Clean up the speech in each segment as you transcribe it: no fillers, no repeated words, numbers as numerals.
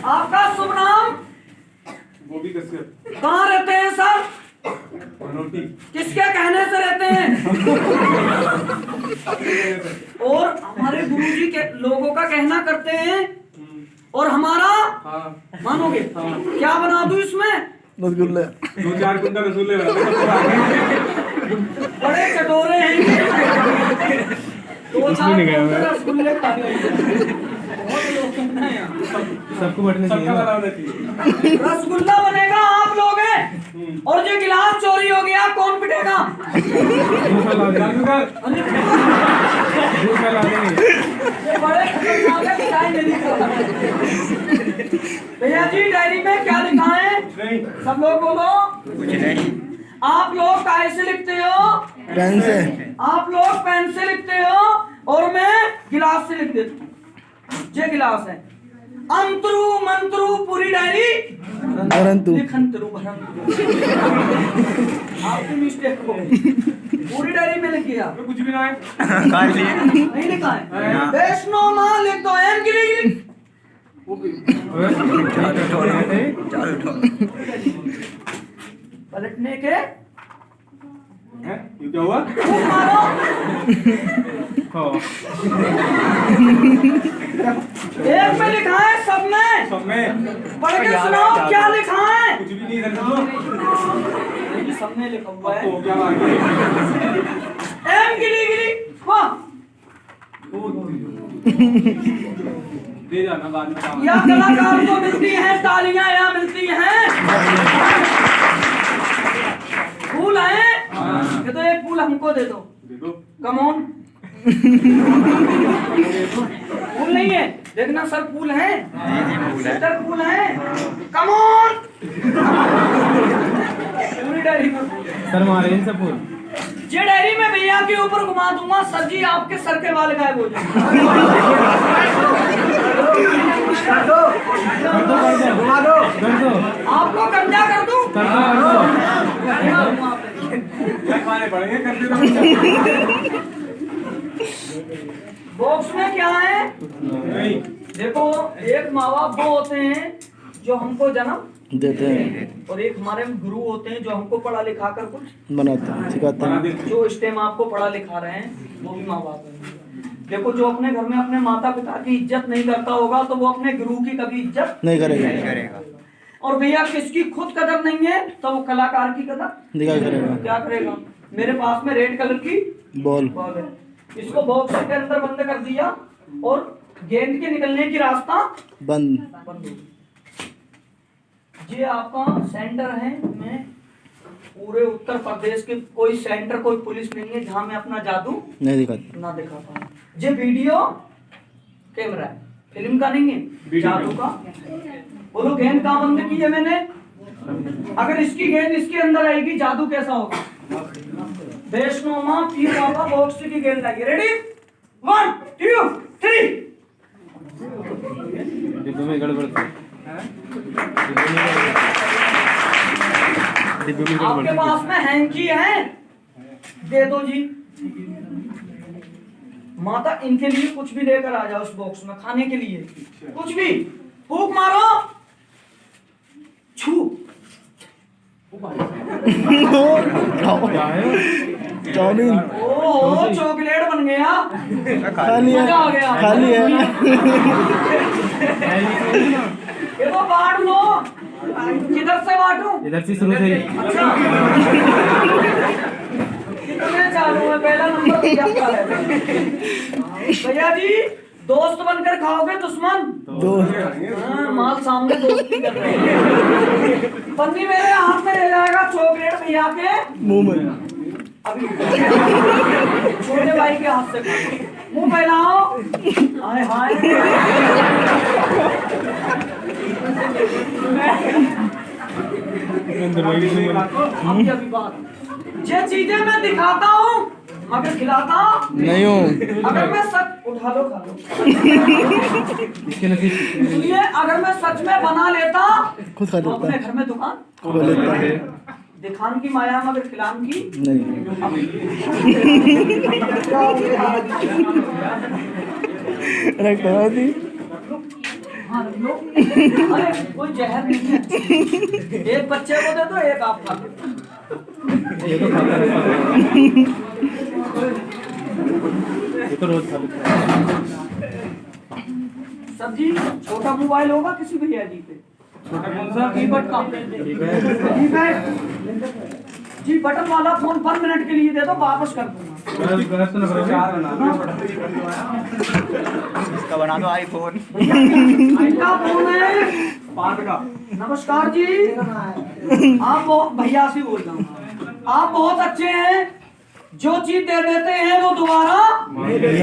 आपका शुभ नाम? कहाँ रहते हैं सर? किसके कहने से रहते हैं? और हमारे गुरुजी के लोगों का कहना करते हैं और हमारा मानोगे? क्या बना दूं इसमें? रसगुल्ले 2-4 कुंटल रसगुल्ले बड़े चटोरे हैं 2-4 कुंटल रसगुल्ले खा गए। सबको बटने चाहिए। रसगुल्ला बनेगा आप लोग हैं और जो गिलास चोरी हो गया कौन पिटेगा? ये बड़े खतरनाक है, पिटाई नहीं करता। भैया जी डायरी में क्या लिखा है? सब लोग बोलो। कुछ नहीं। आप लोग कैसे लिखते हो? पेन से। आप लोग पेन से लिखते हो और मैं गिलास से लिख देता हूँ। ये गिलास है। अंतरू मंत्रू पूरी डायरी लिखंतरू आपकी मिस्टेक हो गई। पूरी डायरी में लिख दिया। कुछ भी ना है। नहीं लिखा है। वैष्णो माँ लिख दो। एम गिरी पलटने के ये क्या हुआ? मारो। एक में लिखा है, सब में पढ़ के सुनाओ क्या लिखा है? कुछ भी नहीं सब में लिखा हुआ है। तो क्या बात है? एम गिरी गिरी वाह दे जाना बाद में। या कलाकार को मिलती हैं तालियां या मिलती हैं फूल आए? ये तो एक फूल हमको दे दो। Come on. फूल नहीं है देखना सर, फूल है सर, फूल है। Come on. पूरी डायरी में सर मारे इन सब फूल। ये डायरी में भैया के ऊपर घुमा दूंगा सर जी, आपके सर के बाल गायब हो जाएंगे। घुमा दो। आपको कब्जा कर दूं? पड़ेंगे करते बॉक्स में क्या है? नहीं। देखो एक माँ बाप वो होते हैं जो हमको जन्म देते हैं और एक हमारे गुरु होते हैं जो हमको पढ़ा लिखा कर कुछ बनाते हैं सिखाते हैं। जो इस टाइम आपको पढ़ा लिखा रहे हैं वो भी माँ बाप हैं। देखो जो अपने घर में अपने माता पिता की इज्जत नहीं करता होगा तो वो अपने गुरु की कभी इज्जत नहीं करेगा। और भैया किसकी खुद कदर नहीं है तो वो कलाकार की कदर दिखा करेगा। क्या करेगा? मेरे पास में रेड कलर की बॉल है। इसको बॉक्स के अंदर बंद कर दिया और गेंद के निकलने की रास्ता बंद। बंद। ये आपका सेंटर है। मैं पूरे उत्तर प्रदेश के कोई सेंटर कोई पुलिस नहीं है जहां मैं अपना जादू नहीं दिखाता। ना दिखाता हूँ। ये वीडियो कैमरा है, फिल्म का नहीं है, जादू का। बोलो गेंद कहाँ बंद की है मैंने? अगर इसकी गेंद इसके अंदर आएगी जादू कैसा होगा? वैष्णो माँ पीर बाबा बॉक्स की गेंद आएगी। रेडी 1 2 3। डिब्बे में गड़बड़ आपके पास में हैंकी है, दे दो जी। माता इनके लिए कुछ भी लेकर आ जाओ उस बॉक्स में खाने के लिए, कुछ भी। फूक मारो। छू चाउमीन ओह चॉकलेट बन गया। खा लिया। मजा आ गया। खा लिया। ये तो बांट लो। किधर से बांटूं? इधर से शुरू से। अच्छा कितने चालू है? पहला नंबर भैया का है। भैया जी दोस्त बनकर खाओगे दुश्मन? हाँ, माल सामने दोस्ती कर रहे हैं। पन्नी मेरे हाथ में ले जाएगा चॉकलेट भैया के मुंह में। अभी छोटे भाई के हाथ से मुंह फैलाओ। हाय हाय अभी बात ये चीजें मैं दिखाता हूँ मगर खिलाता नहीं हूँ। अगर मैं सच उठा लो खा लो। सुनिए अगर मैं सच में बना लेता खुद खा तो लेता अपने घर में दुकान खोल लेता है। दिखान की माया मगर खिलान की नहीं। रख दो दी। हाँ रख लो। अरे कोई जहर नहीं है, एक बच्चे को दे दो, एक आप खा लो। ये तो खाता रहता है, ये तो रोज खा लेता है। सर जी छोटा मोबाइल होगा किसी भैया जी पे? छोटा कौन सा? कीपैड का। जी बटन वाला फोन 5 मिनट के लिए दे दो, वापस कर दूंगा। इसका बना दो आईफोन। इनका फोन है 5 का। नमस्कार जी, आप बहुत भैया से बोल रहा हूँ, आप बहुत अच्छे हैं, जो चीज दे देते हैं वो दोबारा नहीं देते।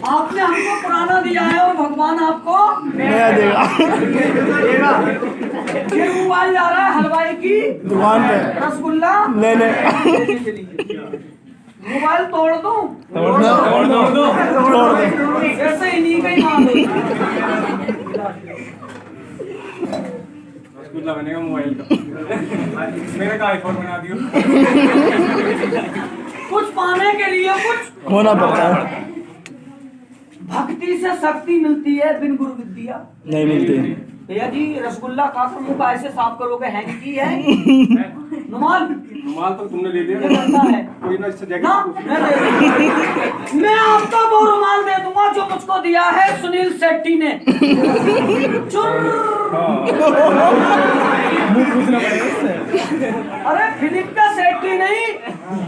आपने हमको पुराना दिया है और भगवान आपको नया देगा ये मोबाइल जा रहा है हलवाई की दुकान पे रसगुल्ला लेने। लेने के लिए। मोबाइल तोड़ दूं? तोड़ दो। जैसे इन्हीं का ही माल रसगुल्ला बनेगा मोबाइल का। मेरे का आईफोन बना दियो। कुछ पाने के लिए कुछ खोना पड़ता है, भक्ति से शक्ति मिलती है, बिन गुरु विद्या नहीं मिलती। भैया जी रसगुल्ला खाकर मुंह का ऐसे साफ करोगे, हैंकी है रुमाल रुमाल तो तुमने ले ये लिया बनता है कोई ना, इससे ना, मैं आपको वो रुमाल दे दूंगा जो मुझको दिया है सुनील शेट्टी ने। मुंह पूछना पड़ेगा इससे। अरे फिलिप का शेट्टी नहीं,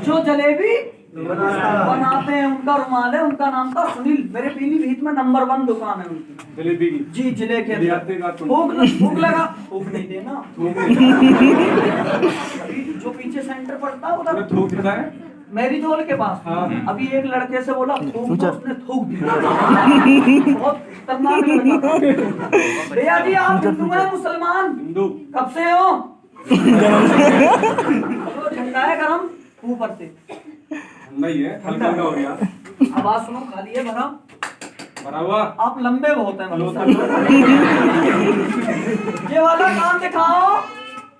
जो जलेबी बनाते हैं उनका रुमाल है, उनका नाम था सुनील। मेरे पीलीभीत में नंबर 1 दुकान है उनकी, जलेबी की। जी जिले के लियाते का तुम। भूख लगा, भूख नहीं देना। अभी जो पीछे सेंटर पड़ता है तुम्हें उधर थूक देता है। मेरी जोल के पास। हाँ। अभी एक लड़के से बोला थूक दो, उसने थूक दिया। बहुत खतरनाक लड़का था। भैया जी आप हिंदू हैं मुसलमान? हिंदू। कब से हो? ठंडा है गरम? ऊपर से ठंडा ही है, हल्का हल्का हो गया। आवाज सुनो, खाली है भरा? भरा हुआ। आप लंबे बहुत हैं लो मतलब। ये वाला काम दिखाओ।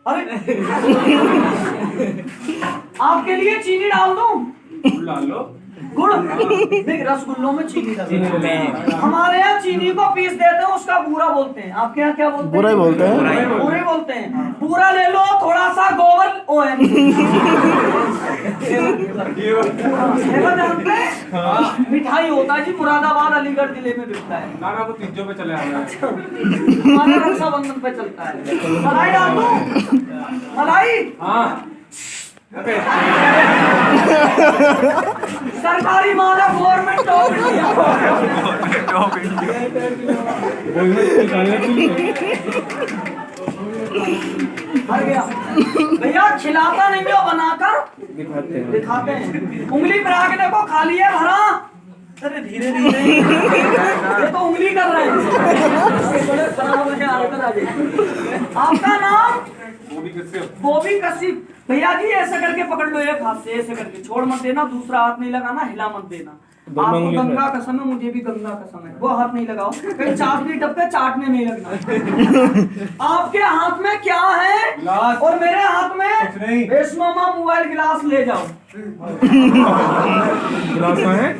अरे आपके लिए चीनी डाल दूं? डाल लो। गुड़ नहीं, रसगुल्लों में चीनी डालते हैं। हमारे यहाँ चीनी को पीस देते हैं, उसका बूरा बोलते हैं। आपके यहाँ क्या बोलते हैं? बुरा ही बोलते हैं। बुरे बोलते हैं। बूरा ले लो, थोड़ा सा गोबर जानते हैं? मिठाई होता है जी, मुरादाबाद अलीगढ़ जिले में बिकता है। ना वो तीजों पे चले आ रहा है। हमारा रक्षाबंधन पे चलता है। मलाई डाल दूं? मलाई हाँ। सरकारी माला गवर्नमेंट गया। भैया खिलाता नहीं हो, बनाकर दिखाते हैं। उंगली पर आके देखो, खाली है भरा? अरे धीरे धीरे ये तो उंगली कर रहे हैं। बड़े खराब है, आदत आ जाएगी। आपका नाम? बॉबी कश्यप। भैया जी ऐसे करके पकड़ लो, एक हाथ से ऐसे करके, छोड़ मत देना, दूसरा हाथ नहीं लगाना, हिला मत देना। आपको गंगा कसम है, मुझे भी गंगा कसम है, वो हाथ नहीं लगाओ, कहीं चाटनी टपके चाटने नहीं लगना। आपके हाथ में क्या है गिलास। और मेरे हाथ में बेशमामा मोबाइल गिलास ले जाओ। गिलास कहाँ है?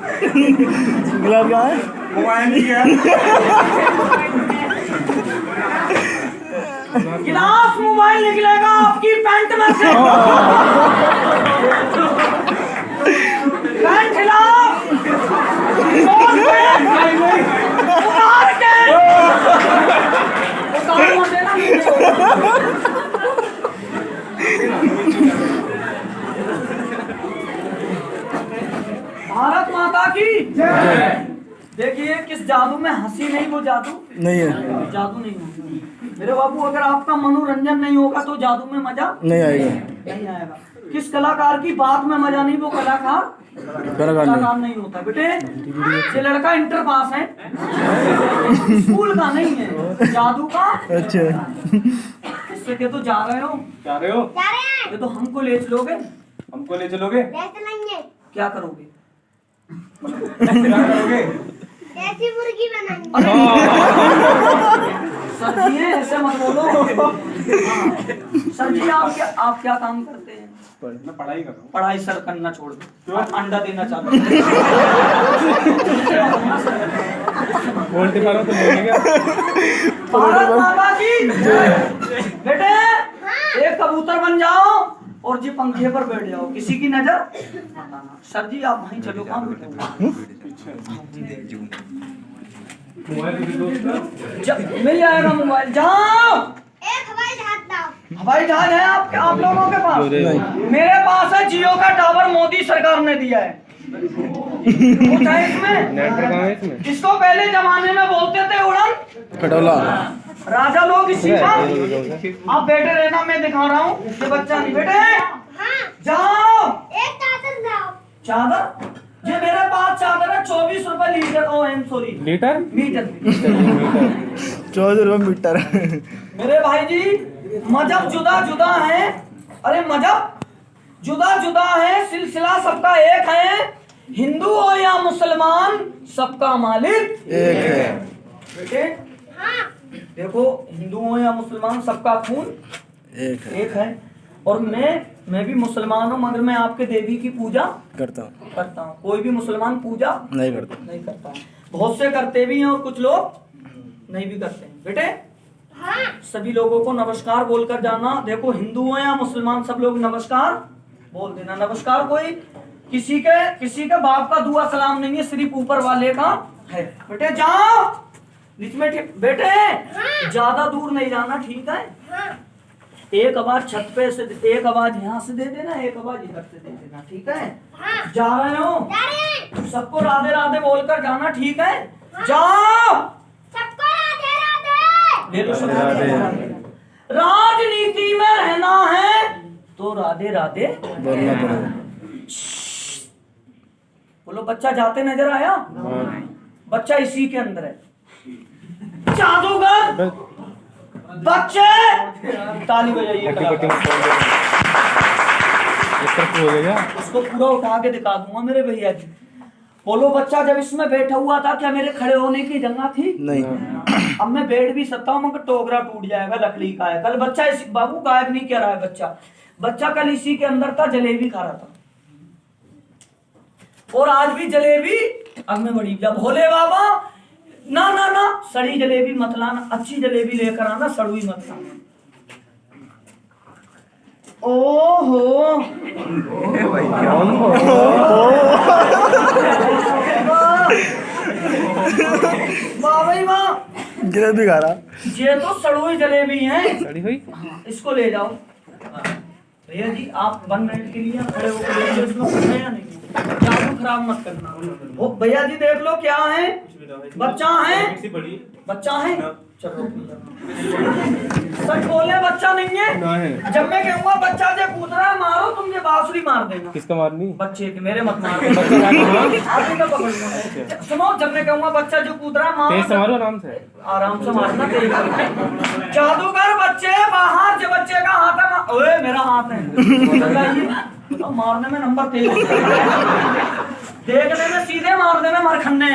गिलास कहाँ है? मोबाइल ही है। गिलास मोबाइल निकलेगा आपकी पैंट में से। पैंट हिलाओ, उतार के उतार मत देना नीचे। भारत माता की जय। देखिए किस जादू में हंसी नहीं, वो जादू नहीं है, जादू नहीं होगा मेरे बाबू। अगर आपका मनोरंजन नहीं होगा तो जादू में मजा नहीं आएगा। नहीं आएगा। किस कलाकार की बात में मजा नहीं, वो कलाकार नहीं होता। बेटे ये लड़का इंटर पास है, स्कूल का नहीं है, जादू का। अच्छा इससे के तो जा रहे हो, जा रहे हो? ये तो हमको ले चलोगे? हमको ले चलोगे? क्या करोगे? क्या करोगे? ऐसी मुर्गी बनाएंगे। सर जी ऐसे मत बोलो। हाँ। सर जी आप क्या काम करते हैं? मैं पढ़ाई कर रहा हूँ। पढ़ाई सर करना छोड़ दो, क्यों? अंडा देना चालू। बोलते पारो तो लेंगे क्या? भारत माता की बेटे एक कबूतर बन जाओ और जी पंखे पर बैठ जाओ, किसी की नजर मत आना। सर जी आप वहीं चलो, कहाँ बैठे? मोबाइल दे दो उसका। मिल जाएगा मोबाइल। जाओ, एक हवाई जहाज लाओ। हवाई जहाज है आप लोगों के पास? मेरे पास है जियो का टावर, मोदी सरकार ने दिया है। कुछ है इसमें? नेटवर्क कहाँ है इसमें? इसको पहले जमाने में बोलते थे उड़न खटोला। राजा लोग इसी का। आप बैठे रहना, मैं दिखा रहा हूँ ये बच्चा नहीं। बेटे हाँ, जाओ, एक चादर लाओ। चादर ये मेरे पास चादर है 24 रुपए litre. Oh um sorry litre? Metre. 14 रुपये मीटर। मेरे भाई जी मजहब जुदा जुदा है, अरे मजहब जुदा जुदा है, सिलसिला सबका एक है। हिंदू हो या मुसलमान सबका मालिक एक है। बेटे हाँ, देखो, हिंदू हो या मुसलमान सबका खून एक है। और मैं भी मुसलमान हूँ, मगर मैं आपके देवी की पूजा करता हूँ। कोई भी मुसलमान पूजा नहीं करता। नहीं करता। बहुत से करते भी हैं और कुछ लोग नहीं भी करते हैं। बेटे हाँ, सभी लोगों को नमस्कार बोलकर जाना। देखो हिंदू हो या मुसलमान सब लोग नमस्कार बोल देना। नमस्कार कोई किसी के बाप का दुआ सलाम नहीं है, सिर्फ ऊपर वाले का है। बेटे जाओ बीच में, बेटे ज्यादा दूर नहीं जाना, ठीक है? हाँ, एक आवाज छत पे से, एक आवाज यहाँ से दे देना, एक आवाज इधर से दे देना, ठीक है? हाँ, जा रहे हो? जा रहे हैं। सबको राधे राधे बोलकर जाना, ठीक है? जाओ, सबको राधे राधे। ले लो सब राधे राधे। राजनीति में रहना है तो राधे राधे बोलना पड़ेगा। बोलो। बच्चा जाते नजर आया? बच्चा इसी के अंदर है। जादूगर बच्चे ताली बजाइए। उसको पूरा उठा के दिखा दूंगा मेरे भैया जी। बोलो बच्चा जब इसमें बैठा हुआ था क्या मेरे खड़े होने की जगह थी? नहीं। अब मैं बैठ भी सकता हूँ मगर टोकरा टूट जाएगा, लकड़ी का है। कल बच्चा इस बाबू गायब नहीं कर रहा है। बच्चा कल इसी के अंदर था, जलेबी खा रहा था और आज भी जलेबी। अब मैं बड़ी जब भोले बाबा ना ना ना सड़ी जलेबी मत लाना, अच्छी जलेबी लेकर आना, सड़ुई मत लाना। ओहो वाह भाई वाह, जलेबी खा रहा। ये तो सड़ुई जलेबी है। सड़ी हुई? इसको ले जाओ भैया जी। आप 1 मिनट के लिए खड़े होकर देखो इसमें कुछ है या नहीं। जादू खराब मत करना। वो भैया जी देख लो क्या है। बच्चा है, बच्चा है। चलो सच बोले बच्चा नहीं है। जब मैं कहूँगा बच्चा जो कूद रहा है मारो, तुम ये बांसुरी मार देना। किसका मारनी? बच्चे के, मेरे मत मारो। आगे का पकड़ना। सुनो, जब मैं कहूँगा बच्चा जो कूद रहा है मारो, तेज से मारो, आराम से। आराम से मारना। जादूगर बच्चे बाहर, जो बच्चे का हाथ है ओए मेरा हाथ है तो मारने में नंबर तेज होता है, देखने में सीधे, मारने में मरखन्ने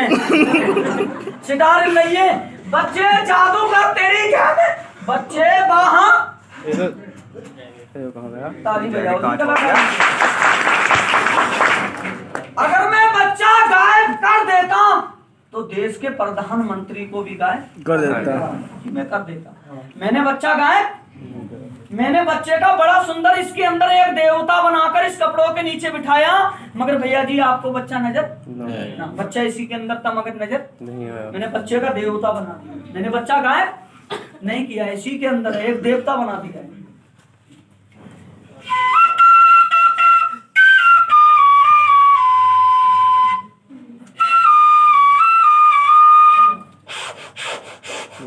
सितार नहीं है। बच्चे जादूगर तेरी क्या है? बच्चे बाहर कहाँ गया? ताली बजाओ। अगर मैं बच्चा गायब कर देता तो देश के प्रधानमंत्री को भी गायब कर देता। मैं कर देता। मैंने बच्चा गायब, मैंने बच्चे का बड़ा सुंदर इसके अंदर एक देवता बनाकर इस कपड़ों के नीचे बिठाया, मगर भैया जी आपको बच्चा नजर ना, बच्चा इसी के अंदर था मगर नजर नहीं आया। मैंने बच्चे का देवता बना दिया। मैंने बच्चा गायब नहीं किया, इसी के अंदर है, एक देवता बना दिया है।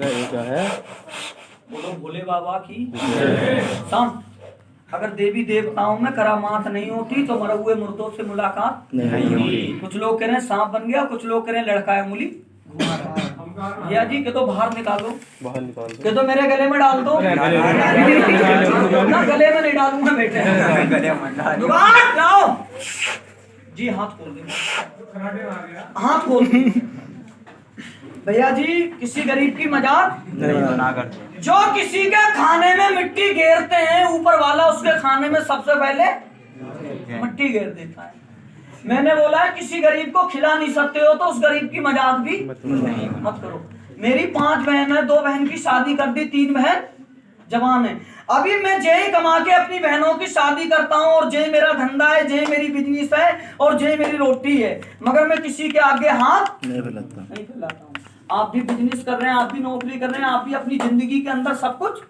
ये क्या है? बोलो भोले बाबा की शांत। अगर देवी देवताओं में करामात नहीं होती तो मरे हुए मुर्दों से मुलाकात नहीं होगी। कुछ लोग कह रहे हैं सांप बन गया, कुछ लोग कह रहे हैं लड़का है मूली भैया जी के तो बाहर निकालो, बाहर निकाल दो। के तो मेरे गले में डाल दो। ना गले में नहीं डालूंगा बेटे, जुगाड़ लाओ जी। हाथ खोल दे, हाथ खोल दे भैया जी। किसी गरीब की मजाक नहीं करते। जो किसी के खाने में मिट्टी घेरते हैं ऊपर वाला उसके खाने में सबसे पहले मट्टी घेर देता है। मैंने बोला है किसी गरीब को खिला नहीं सकते हो तो उस गरीब की मजाक भी मत करो। मेरी 5 बहन है, 2 बहन की शादी कर दी, 3 बहन जवान है। अभी मैं जय कमा के अपनी बहनों की शादी करता हूँ और जय मेरा धंधा है, जय मेरी बिजनेस है और जय मेरी रोटी है, मगर मैं किसी के आगे हाथ नहीं फैलाता हूँ। आप भी बिजनेस कर रहे हैं, आप भी नौकरी कर रहे हैं, आप भी अपनी जिंदगी के अंदर सब कुछ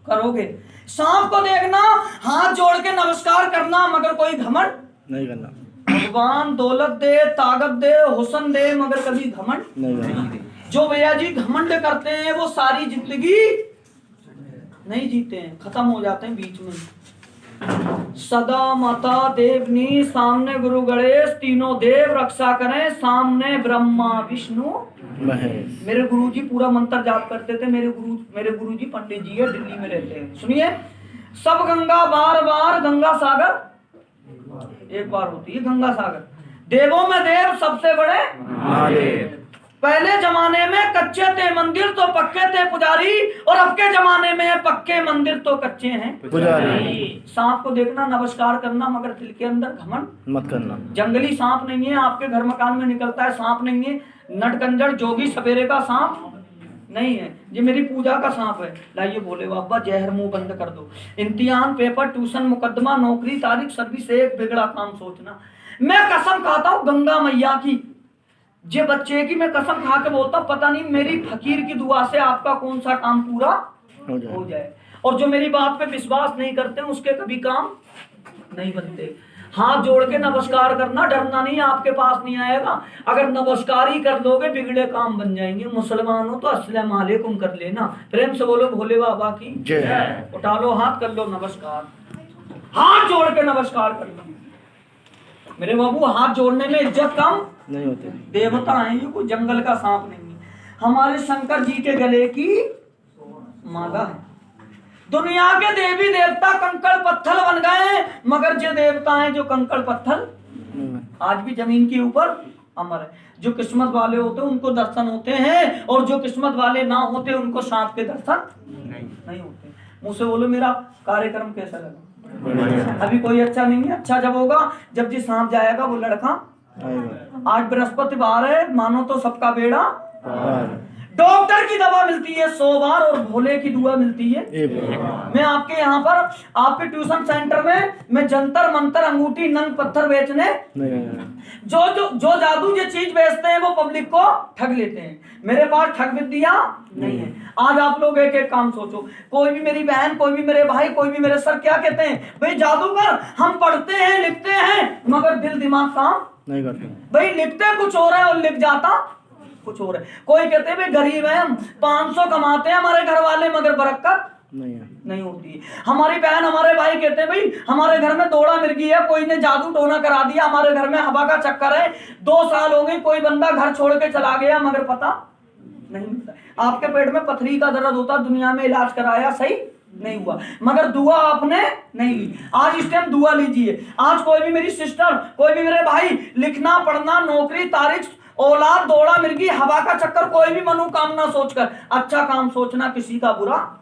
करोगे। सांप को देखना, हाथ जोड़ के नमस्कार करना, मगर कोई घमंड नहीं करना। भगवान दौलत दे, ताकत दे, हुस्न दे, मगर कभी घमंड नहीं दे। जो भैया जी घमंड करते हैं वो सारी जिंदगी नहीं जीते हैं, खत्म हो जाते हैं बीच में। सदा माता देवनी, सामने गुरु गणेश, तीनों देव रक्षा करें, सामने ब्रह्मा विष्णु महेश। मेरे गुरुजी पूरा मंत्र जाप करते थे। मेरे गुरुजी पंडित जी है, दिल्ली में रहते हैं। सुनिए, सब गंगा बार बार, गंगा सागर एक बार होती है। गंगा सागर, देवों में देव सबसे बड़े महादेव। पहले जमाने में कच्चे थे मंदिर तो पक्के थे पुजारी, और अब के जमाने में पक्के मंदिर तो कच्चे हैं पुजारी। सांप को देखना, नमस्कार करना, मगर दिल के अंदर घमंड मत करना। जंगली सांप नहीं है, आपके घर मकान में निकलता है सांप नहीं है। नटकंजर जोगी सवेरे का सांप नहीं है, ये मेरी पूजा का सांप है। लाइए भोले बाबा, जहर मुंह बंद कर दो। इम्तिहान, पेपर, ट्यूशन, मुकदमा, नौकरी, तारीख, सर्विस, एक बिगड़ा काम सोचना। मैं कसम खाता हूँ गंगा मैया की, जे बच्चे की मैं कसम खा के बोलता हूँ, पता नहीं मेरी फकीर की दुआ से आपका कौन सा काम पूरा हो जाए। और जो मेरी बात पे विश्वास नहीं करते उसके कभी काम नहीं बनते। हाथ जोड़ के नमस्कार करना, डरना नहीं, आपके पास नहीं आएगा। अगर नमस्कार ही कर लोगे बिगड़े काम बन जाएंगे। मुसलमान हो तो अस्सलाम वालेकुम कर लेना। प्रेम से बोलो भोले बाबा की जय। उठा लो हाथ, कर लो नमस्कार, हाथ जोड़ के नमस्कार कर लो। मेरे बाबू, हाथ जोड़ने में इज्जत कम नहीं होती। देवता है ये, कोई जंगल का सांप नहीं है। हमारे शंकर जी के गले की माला है। दुनिया के देवी देवता कंकड़ पत्थर बन गए, मगर जो देवता हैं जो कंकड़ पत्थर आज भी जमीन के ऊपर अमर है। जो किस्मत वाले होते हैं उनको दर्शन होते हैं, और जो किस्मत वाले ना होते उनको सांप के दर्शन नहीं होते। मुझसे बोलो मेरा कार्यक्रम कैसा लगा? अभी कोई अच्छा नहीं है। अच्छा जब होगा जब जी सांप जाएगा वो लड़का। आज बृहस्पतिवार है, मानो तो सबका बेड़ा। डॉक्टर की दवा मिलती है 100 बार और भोले की दुआ मिलती है। मैं आपके यहाँ पर आपके ट्यूशन सेंटर में मैं जंतर मंतर, अंगूठी, नंग पत्थर बेचने जो जादू जो चीज बेचते हैं वो पब्लिक को ठग लेते हैं। मेरे पास ठग विद्या नहीं है। आज आप लोग एक एक काम सोचो। कोई भी मेरी बहन, कोई भी मेरे भाई, कोई भी मेरे सर क्या कहते हैं, भाई जादूगर हम पढ़ते हैं लिखते हैं मगर दिल दिमाग काम नहीं करते। भाई लिखते कुछ हो रहा है और लिख जाता कुछ हो रहा है। कोई कहते हैं भाई गरीब है हम, 500 कमाते हैं हमारे घर वाले, मगर बरकत नहीं होती। हमारी बहन हमारे भाई कहते हैं भाई हमारे घर में दौड़ा मिर्गी है, कोई ने जादू टोना करा दिया, हमारे घर में हवा का चक्कर है, 2 साल हो गए कोई बंदा घर छोड़ के चला गया, मगर पता नहीं मिलता। आपके पेट में पथरी का दर्द होता, दुनिया में इलाज कराया सही नहीं हुआ, मगर दुआ आपने नहीं ली। आज इस टाइम दुआ लीजिए। आज कोई भी मेरी सिस्टर, कोई भी मेरे भाई, लिखना पढ़ना, नौकरी, तारीख, औलाद, दौड़ा मिर्गी, हवा का चक्कर, कोई भी मनोकामना सोचकर अच्छा काम सोचना, किसी का बुरा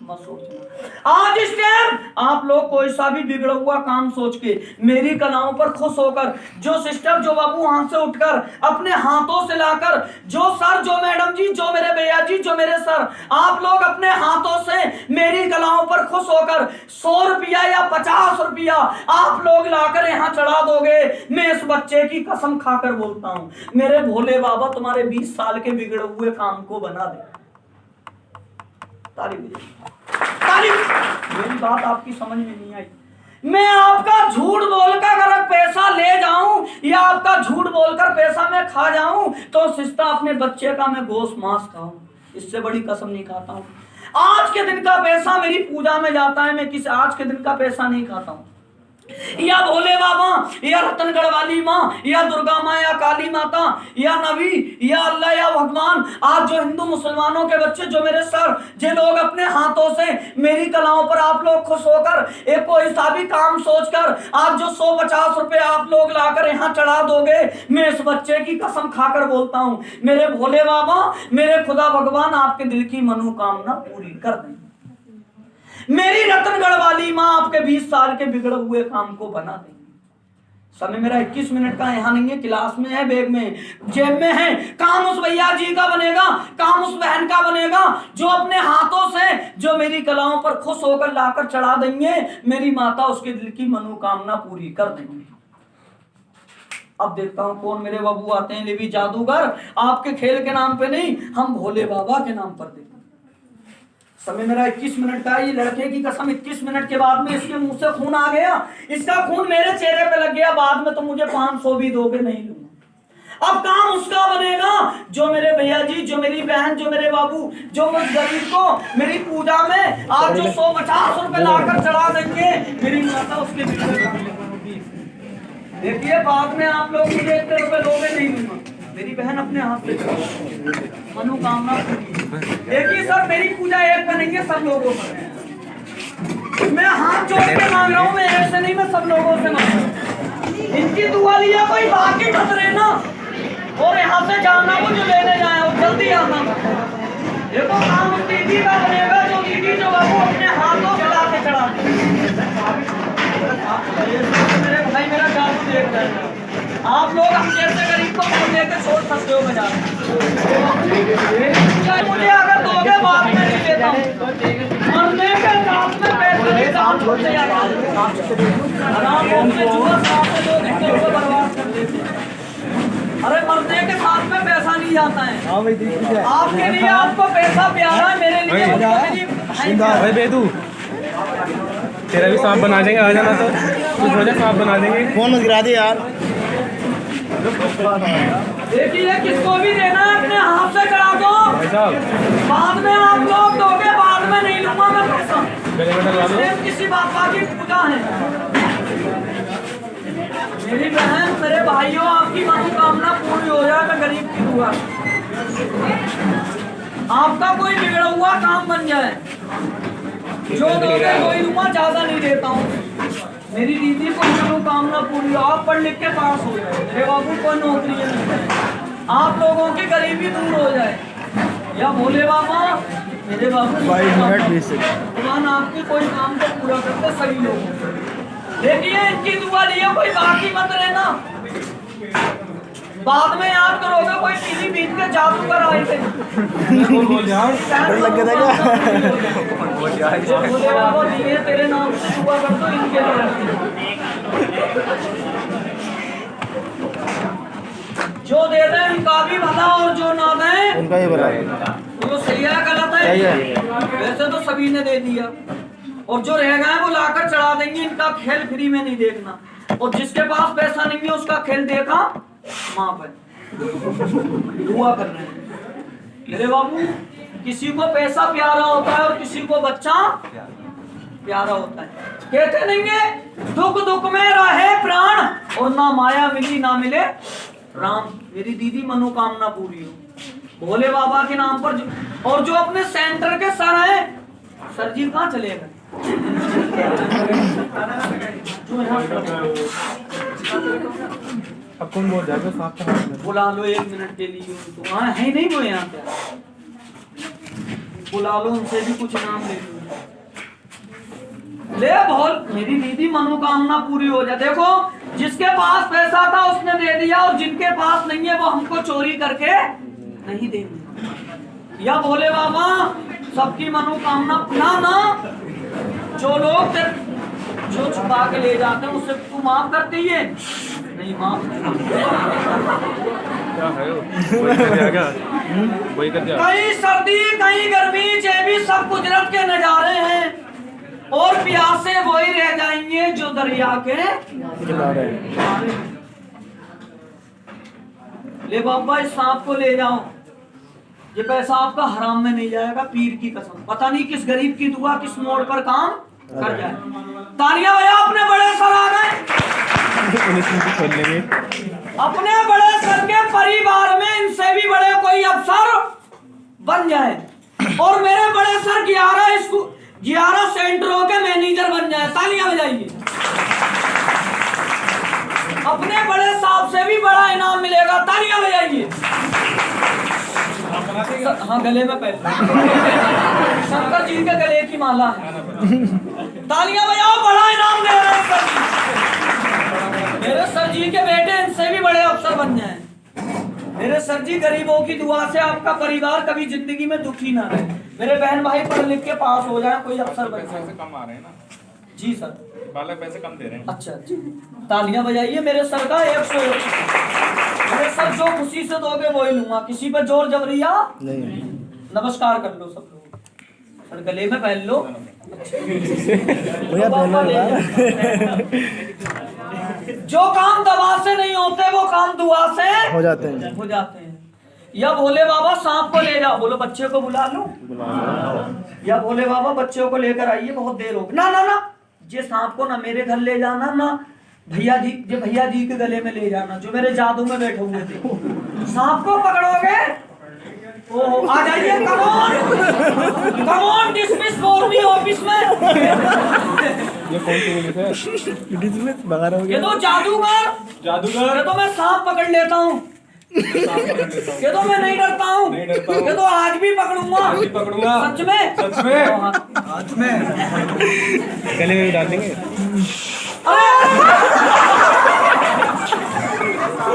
मत सोचना। आज इस टाइम आप लोग कोई सा भी बिगड़ा हुआ काम सोच के मेरी कलाओं पर खुश होकर, जो सिस्टर, जो बाबू वहां से उठकर अपने हाथों से लाकर, जो सर, जो मैडम जी, जो मेरे भैया जी, जो मेरे सर, आप लोग अपने हाथों से मेरी कलाओं पर खुश होकर 100 रुपया या 50 रुपया आप लोग लाकर यहाँ चढ़ा दोगे, मैं इस बच्चे की कसम खाकर बोलता हूँ, मेरे भोले बाबा तुम्हारे 20 साल के बिगड़े हुए काम को बना दे। मेरी बात आपकी समझ में नहीं आई। मैं आपका झूठ बोलकर अगर पैसा ले जाऊं या आपका झूठ बोलकर पैसा मैं खा जाऊं तो सिस्टा अपने बच्चे का मैं गोश्त मांस खाऊं, इससे बड़ी कसम नहीं खाता हूं। आज के दिन का पैसा मेरी पूजा में जाता है, मैं किसी आज के दिन का पैसा नहीं खाता हूं। या भोले बाबा, या रतनगढ़ वाली माँ, या दुर्गा माँ, या काली माता, या नबी, या अल्लाह, या भगवान, आज जो हिंदू मुसलमानों के बच्चे, जो मेरे सर, जो लोग अपने हाथों से मेरी कलाओं पर आप लोग खुश होकर एक कोई सा भी काम सोचकर आज जो 150 रुपए आप लोग लाकर यहाँ चढ़ा दोगे, मैं इस बच्चे की कसम खाकर बोलता हूँ, मेरे भोले बाबा, मेरे खुदा भगवान आपके दिल की मनोकामना पूरी कर दें। मेरी रतनगढ़ वाली माँ आपके 20 साल के बिगड़े हुए काम को बना देंगी। समय मेरा 21 मिनट का यहाँ नहीं है, क्लास में है, बैग में है, जेब में है। काम उस भैया जी का बनेगा, काम उस बहन का बनेगा जो अपने हाथों से जो मेरी कलाओं पर खुश होकर लाकर चढ़ा देंगे। मेरी माता उसके दिल की मनोकामना पूरी कर देंगे। अब देखता हूं कौन मेरे बाबू आते हैं। लेवी जादूगर आपके खेल के नाम पे नहीं, हम भोले बाबा के नाम पर देखते। समय मेरा 21 मिनट का, ये लड़के की कसम 21 मिनट के बाद में इसके मुंह से खून आ गया, इसका खून मेरे चेहरे पे लग गया। बाद में तो मुझे 500 भी दोगे नहीं लूंगा। अब काम उसका बनेगा जो मेरे भैया जी, जो मेरी बहन, जो मेरे बाबू, जो मुझ गरीब को मेरी पूजा में आज जो 150 रुपए लाकर चढ़ा देंगे, मेरी माता उसके देखिए। बाद में आप लोग मुझे इतने रुपए दोगे नहीं दूंगा। मेरी बहन अपने हाथ से मनोकामना पूरी। देखिए सर, मेरी पूजा एक पे नहीं है, सब लोगों से मैं हाथ जोड़ के मांग रहा हूँ। मैं ऐसे नहीं, मैं सब लोगों से मांग रहा हूँ। इनकी दुआ लिया कोई बाकी खतरे ना, और यहाँ से जाना वो जो लेने जाए और जल्दी आना। देखो काम उस दीदी का बनेगा जो दीदी जो बाबू अपने हाथों से ला के चढ़ा मेरे भाई। मेरा जादू देख रहे हैं आप लोग, हम जैसे गरीब को फोन लेकर छोड़ सकते हो बाजार। मुझे अगर दोगे बाद में नहीं लेता हूँ, मरने के साथ में पैसे नहीं काम छोड़ते यार। आराम से जुआ साथ में लोग इतने रुपए बर्बाद कर देते हैं। अरे मरने के साथ में पैसा नहीं जाता है। आपके लिए आपको पैसा प्यारा है, मेरे लिए भाई बेदू तेरा भी सांप बना देंगे, आ जाना तो कुछ हो जाए सांप बना देंगे। फोन गिरा दे यार। देखिए किसको भी देना है अपने हाथ से चढ़ा दो, बाद में आप लोग दोगे, बाद में नहीं लूंगा मैं पैसा। किसी बाबा की पूजा है। मेरी बहन, मेरे भाइयों, आपकी मनोकामना पूरी हो जाए। मैं गरीब की दुआ, आपका कोई बिगड़ा हुआ काम बन जाए। जो दोगे कोई दूंगा, ज्यादा नहीं देता हूँ। मेरी दीदी को मनोकामना पूरी हो, आप पढ़ लिख के पास हो जाए। मेरे बाबू को नौकरी नहीं है, आप लोगों की गरीबी दूर हो जाए। या भोले बाबा, मेरे बाबू भगवान आपकी कोई काम को पूरा करते सभी लोगों। देखिए इनकी दुआ लिया, कोई बाकी मत रहना। बाद में याद करोगे कोई पीली बीत के जादूगर आए थे। लग गया भोले बाबा दिए तेरे नाम से दुआ कर दो इनके लिए। जो दे दे उनका भी भला, और जो ना दे उनका ही भला। तो सही है गलत है? वैसे तो सभी ने दे दिया, और जो रह गए वो लाकर चढ़ा देंगे। इनका खेल फ्री में नहीं देखना, और जिसके पास पैसा नहीं है उसका खेल देखा माफ है। दुआ कर रहे हैं मेरे बाबू। किसी को पैसा प्यारा होता है और किसी को बच्चा प्यारा होता है। कहते नहीं है दुख दुख में रहे प्राण, और ना माया मिली ना मिले राम। मेरी दीदी मनोकामना पूरी हो भोले बाबा के नाम पर। और जो अपने सेंटर के सर है, सर जी कहाँ चले गए? अब कौन बोल जाएगा सांप का? बुला लो 1 मिनट के लिए उनको। हाँ है नहीं वो यहाँ पे, बुला लो, उनसे भी कुछ नाम ले लो। ले बोल, मेरी दीदी मनोकामना पूरी हो जाए। देखो जिसके पास पैसा था उसने दे दिया, और जिनके पास नहीं है वो हमको चोरी करके नहीं देंगे। या भोले बाबा सबकी मनोकामना ना जो लोग जो छुपा के ले जाते हैं उससे तू माफ करती है? नहीं माफ। क्या है वही कर जाएगा, वही कर जाएगा। कहीं सर्दी कहीं गर्मी, ये भी सब कुदरत के नजारे हैं, और प्यासे वही रह जाएंगे जो दरिया के किनारे। ले बाबा इस सांप को ले जाओ, ये पैसा आपका हराम में नहीं जाएगा, पीर की कसम। पता नहीं किस गरीब की दुआ किस मोड़ पर काम कर जाए। तालियां भैया, अपने बड़े सर आ गए। खोल लेंगे अपने बड़े सर के परिवार में इनसे भी बड़े कोई अफसर बन जाए, और मेरे बड़े सर 11 सेंटरों के मैनेजर बन जाए। तालियां बजाइए। अपने बड़े साहब से भी बड़ा इनाम मिलेगा। तालियां बजाइए। हाँ गले में पहन लो। शंकर जी के गले की माला है। तालियां बजाओ, बड़ा इनाम दे रहे हैं सर जी। मेरे सर जी के बेटे इनसे भी बड़े अफसर बन जाएं। मेरे सर जी गरीबों की दुआ से आपका परिवार कभी जिंदगी में दुखी ना रहे। मेरे बहन भाई पढ़ लिख के पास हो जाए, कोई अफसर बन जाए। पैसे कम आ रहे हैं ना, जी सर, बालक पैसे कम दे रहे हैं। अच्छा जी, तालियां बजाइए मेरे सर का 101। मेरे सर जो खुशी से दोगे वही लूंगा, किसी पे जोर जबरिया नहीं। नमस्कार कर लो सब लोग, सर गले में पहन लो। भैया पहले जो काम दवा से नहीं होते वो काम दुआ से हो जाते हैं। हो जाते हैं। या भोले बाबा सांप को ले जाओ, बोलो बच्चे को बुला लो। या भोले बाबा बच्चों को लेकर आइए, बहुत देर हो गई। ना ना ना, ये सांप को ना मेरे घर ले जाना, ना भैया जी के गले में ले जाना जो मेरे जादू में बैठे हुए थे। सांप को पकड़ोगे, ओ आ जाइए, come on dismiss for me office में। ये कौन सी पुलिस है? डिसमिस भगा रहे हो ये क्या? तो जादूगर, ये तो मैं सांप पकड़ लेता हूँ, ये तो मैं नहीं डरता हूँ, ये तो आज भी पकड़ूंगा, सच में। हाथ में गले में डाल देंगे।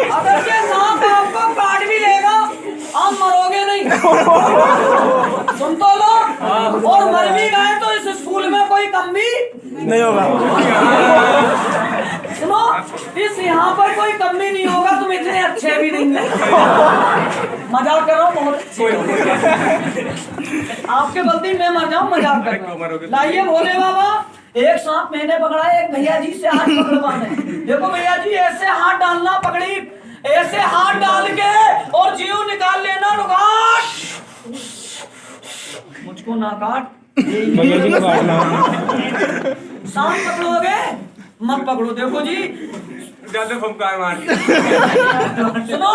अगर ये सांप आपको काट भी लेगा, आप मरोगे नहीं। सुन तो लो, और मर भी गए तो इस स्कूल में कोई कम भी नहीं होगा। सुनो, इस यहाँ पर कोई कमी नहीं होगा, तुम इतने अच्छे भी नहीं है। मजाक कर रहा हूँ, बहुत अच्छे। आपके गलती मैं मर जाऊँ, मजाक कर रहा हूँ। लाइए भोले बाबा, एक सांप मैंने पकड़ा है, एक भैया जी से हाथ पकड़वाना है। देखो भैया जी, ऐसे हाथ डालना, पकड़ी ऐसे हाथ डाल के और जीव निकाल लेना, रुकाट मुझको ना काट। सांप पकड़ोगे मत पकड़ो, देखो जी ज्यादा फमकार मार। सुनो।